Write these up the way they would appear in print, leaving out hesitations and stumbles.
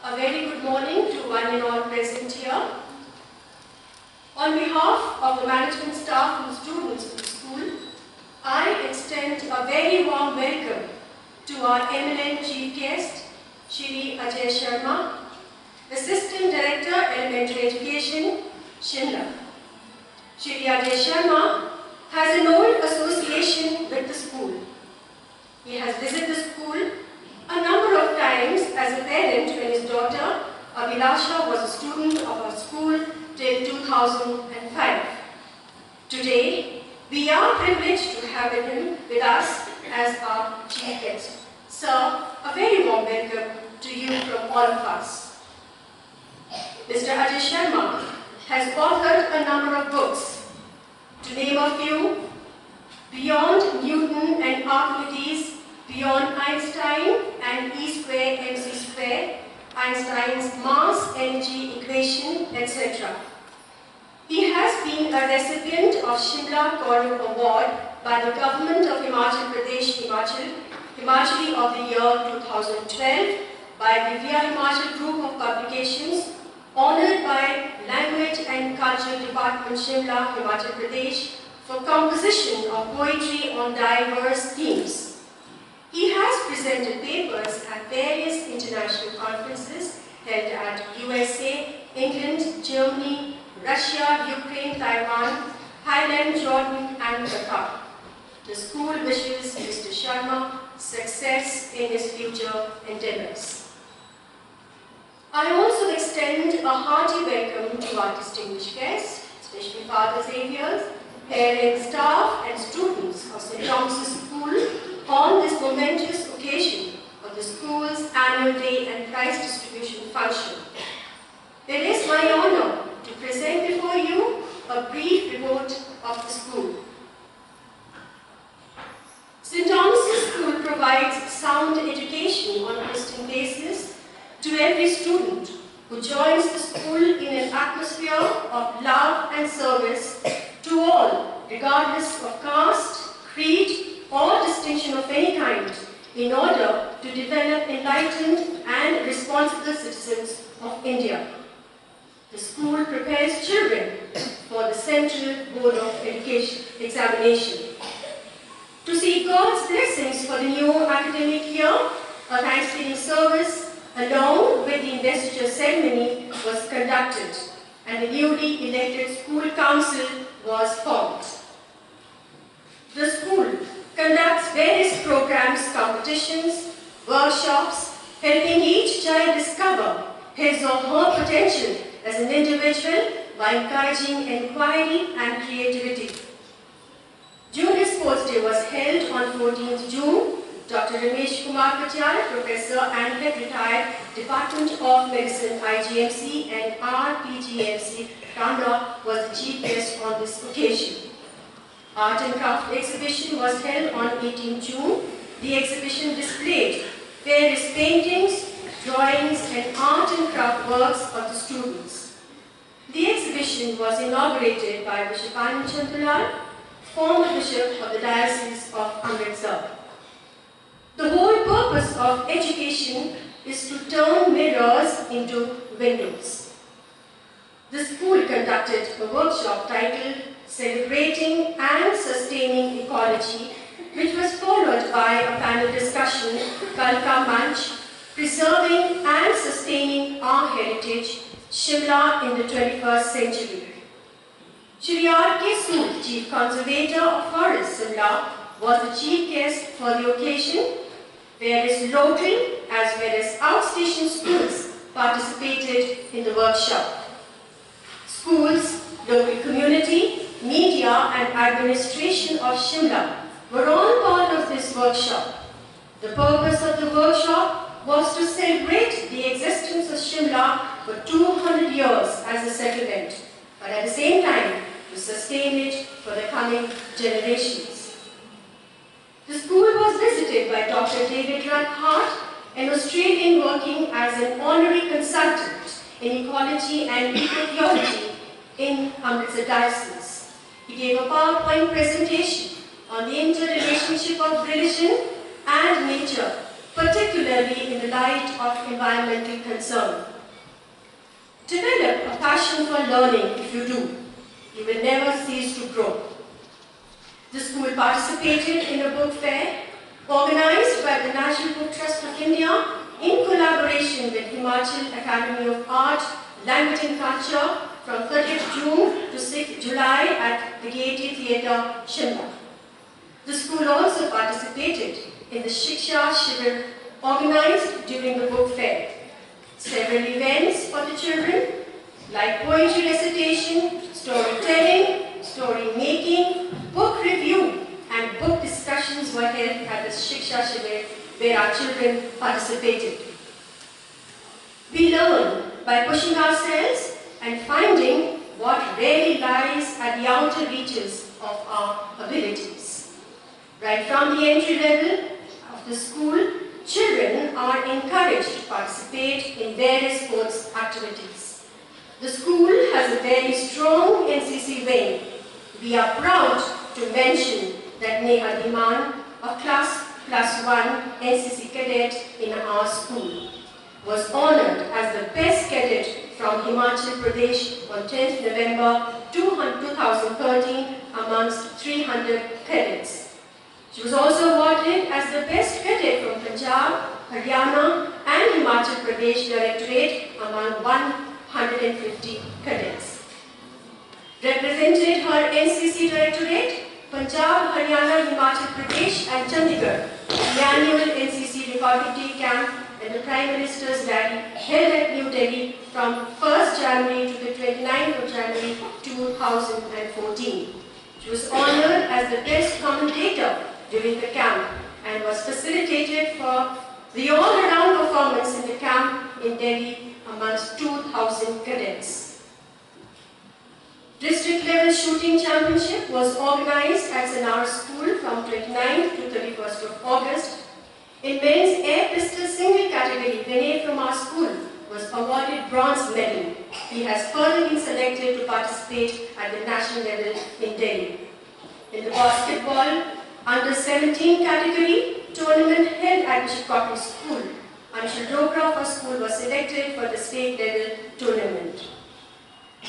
A very good morning to one and all present here. On behalf of the management staff and students of the school, I extend a very warm welcome to our eminent chief guest, Shri Ajay Sharma, Assistant Director, Elementary Education, Shimla. Shri Ajay Sharma has an old association with the school. He has visited the school a number of times as a parent when his daughter Abhilasha was a student of our school till 2005. Today, we are privileged to have him with us as our chief guest. Sir, a very warm welcome to you from all of us. Mr. Ajay Sharma has authored a number of books. To name a few, Beyond Newton and Archimedes, Beyond Einstein and E square mc square, Einstein's mass energy equation, etc. He has been a recipient of Shimla Gaurav Award by the Government of Himachal Pradesh, Himachali of the year 2012, by Divya Himachal Group of Publications, honoured by Language and Culture Department, Shimla, Himachal Pradesh, for composition of poetry on diverse themes. He has presented papers at various international conferences held at USA, England, Germany, Russia, Ukraine, Taiwan, Thailand, Jordan, and Qatar. The school wishes Mr. Sharma success in his future endeavours. I also extend a hearty welcome to our distinguished guests, especially Father Xavier's, parents, staff, and students of St. Thomas's School on this momentous occasion of the school's annual day and prize distribution function. It is my honor to present before you a brief report of the school. St. Thomas's School provides sound education on a Christian basis to every student who joins the school in an atmosphere of love and service to all, regardless of caste, creed, or distinction of any kind, in order to develop enlightened and responsible citizens of India. The school prepares children for the Central Board of Education examination. To seek God's blessings for the new academic year, a Thanksgiving service along with the investiture ceremony was conducted, and the newly elected school council was formed. The school conducts various programs, competitions, workshops, helping each child discover his or her potential as an individual by encouraging inquiry and creativity. Junior Sports Day was held on 14th June. Dr. Ramesh Kumar Patyal, Professor and Head Retired, Department of Medicine, IGMC and RPGMC, Kanda, was the chief guest on this occasion. Art and Craft exhibition was held on 18 June. The exhibition displayed various paintings, drawings, and art and craft works of the students. The exhibition was inaugurated by Bishop Anand Chandulal, former Bishop of the Diocese of Amritsar. The whole purpose of education is to turn mirrors into windows. The school conducted a workshop titled Celebrating and Sustaining Ecology, which was followed by a panel discussion, Kalka Manch, Preserving and Sustaining Our Heritage, Shimla in the 21st Century. Shri R.K. Sood, Chief Conservator of Forests, Shimla, was the chief guest for the occasion. Various local as well as outstation schools participated in the workshop. Schools, local community, media and administration of Shimla were all part of this workshop. The purpose of the workshop was to celebrate the existence of Shimla for 200 years as a settlement, but at the same time to sustain it for the coming generations. The school was visited by Dr. David Ruthart, an Australian working as an honorary consultant in ecology and eco-theology in Amritsar Diocese. He gave a PowerPoint presentation on the interrelationship of religion and nature particularly in the light of environmental concern. Develop a passion for learning. If you do, you will never cease to grow. The school participated in a book fair organized by the National Book Trust of India in collaboration with Himachal Academy of Art, Language and Culture from 30th June to 6th July at the Gaiety Theatre, Shimla. The school also participated in the Shiksha Shivir organized during the book fair. Several events for the children like poetry recitation, storytelling, story making, book review and book discussions were held at the Shiksha Shivir where our children participated. We learn by pushing ourselves and finding what really lies at the outer reaches of our abilities. Right from the entry level of the school, children are encouraged to participate in various sports activities. The school has a very strong NCC wing. We are proud to mention that Neha Dhiman, a class +1 NCC cadet in our school, was honored as the best cadet from Himachal Pradesh on 10th November 2013 amongst 300 cadets. She was also awarded as the best cadet from Punjab, Haryana and Himachal Pradesh Directorate among 150 cadets. Represented her NCC Directorate, Punjab, Haryana, Himachal Pradesh and Chandigarh, the annual NCC Republic Day camp and the Prime Minister's rally held at New Delhi from 1st January to the 29th of January 2014. She was honored as the best commentator during the camp and was facilitated for the all-around performance in the camp in Delhi amongst 2,000 cadets. District level shooting championship was organized at Sanar School from 29th to 31st of August. In men's air pistol single category, Vinay from our school was awarded bronze medal. He has further been selected to participate at the national level in Delhi. In the basketball under 17 category tournament held at Bishop Cotton School, Anshul Dogra of our school was selected for the state level tournament.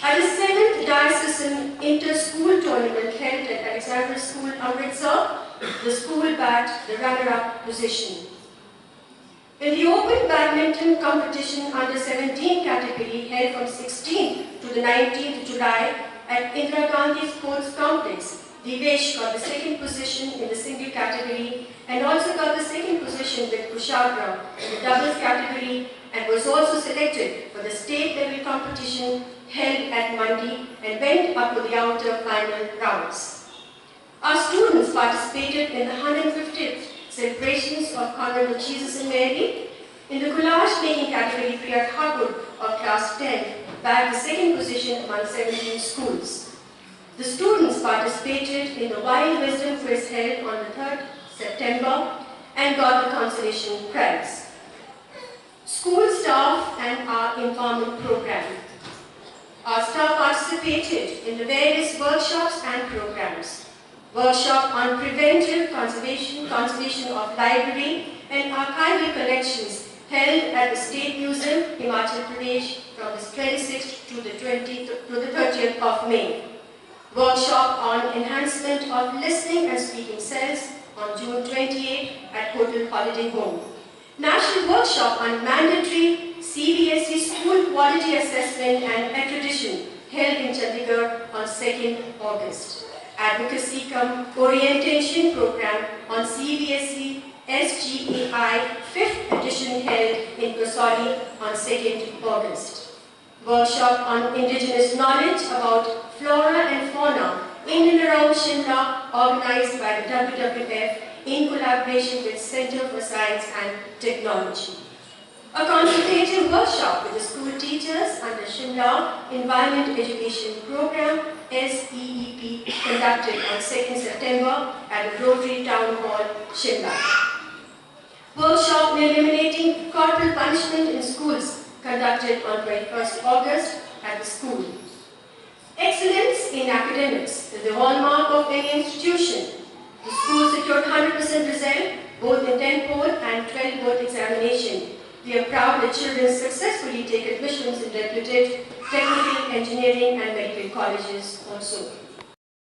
At the 7th Diocesan Inter-School Tournament held at Alexandra School, Amritsar, the school bagged the runner-up position. In the Open Badminton competition under 17 category held from 16th to the 19th July at Indira Gandhi Sports Complex, Divesh got the second position in the single category and also got the second position with Kushagra in the doubles category and was also selected for the state level competition held at Mandi and went up to the outer final rounds. Our students participated in the 150th celebrations of Honorable Jesus and Mary. In the collage making category, Priya Thakur of class 10 bagged the second position among 17 schools. The students participated in the Wild Wisdom Quiz held on the 3rd September and got the consolation prize. School staff and our empowerment program. Our staff participated in the various workshops and programs. Workshop on preventive conservation of library and archival collections held at the State Museum, Himachal Pradesh from the 26th to the 30th of May. Workshop on enhancement of listening and speaking cells on June 28 at Hotel Holiday Home. National workshop on mandatory CBSE school quality assessment and accreditation held in Chandigarh on 2nd August. Advocacy cum orientation program on CBSE SGEI 5th edition held in Kasauli on 2nd August. Workshop on indigenous knowledge about flora and fauna in and around Shimla organized by the WWF in collaboration with Center for Science and Technology. A consultative workshop with the school teachers under Shimla Environment Education Program SEEP conducted on 2nd September at the Rotary Town Hall, Shimla. Workshop on eliminating corporal punishment in schools conducted on 21st August at the school. Excellence in academics is the hallmark of any institution. The school secured 100% result both in 10 board and 12 board examination. We are proud that children successfully take admissions in reputed technical, engineering and medical colleges also.